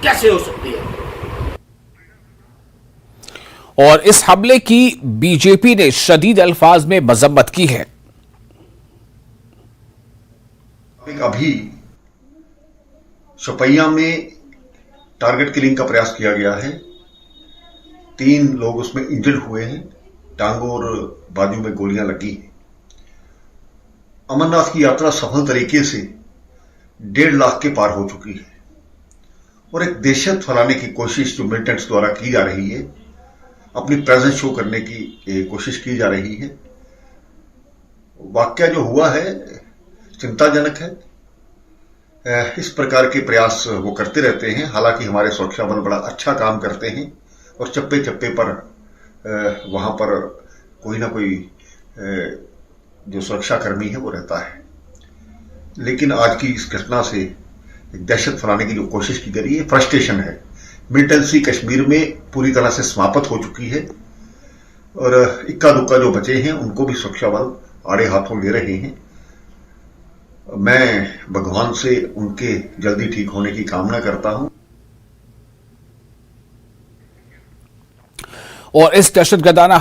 कैसे हो सकती है? और इस हमले की बीजेपी ने शदीद अल्फाज में मजम्मत की है। अभी शोपियां में टारगेट किलिंग का प्रयास किया गया है। 3 लोग उसमें इंजर्ड हुए हैं, टांगों और बाजू में गोलियां लगी हैं। अमरनाथ की यात्रा सफल तरीके से 1.5 लाख के पार हो चुकी है और एक दहशत फैलाने की कोशिश जो मिलिटेंट्स द्वारा की जा रही है, अपनी प्रेजेंस शो करने की कोशिश की जा रही है। वाकया जो हुआ है चिंताजनक है। इस प्रकार के प्रयास वो करते रहते हैं। हालांकि हमारे सुरक्षा बल बड़ा अच्छा काम करते हैं और चप्पे चप्पे पर वहां पर कोई ना कोई जो सुरक्षा कर्मी है वो रहता है। लेकिन आज की इस घटना से एक दहशत फैलाने की जो कोशिश की गई है, फ्रस्ट्रेशन है। मिलिटेंसी कश्मीर में पूरी तरह से समाप्त हो चुकी है और इक्का दुक्का जो बचे हैं उनको भी सुरक्षा बल आड़े हाथों ले रहे हैं। मैं भगवान से उनके जल्दी ठीक होने की कामना करता हूं। और इस दहशतगर्दाना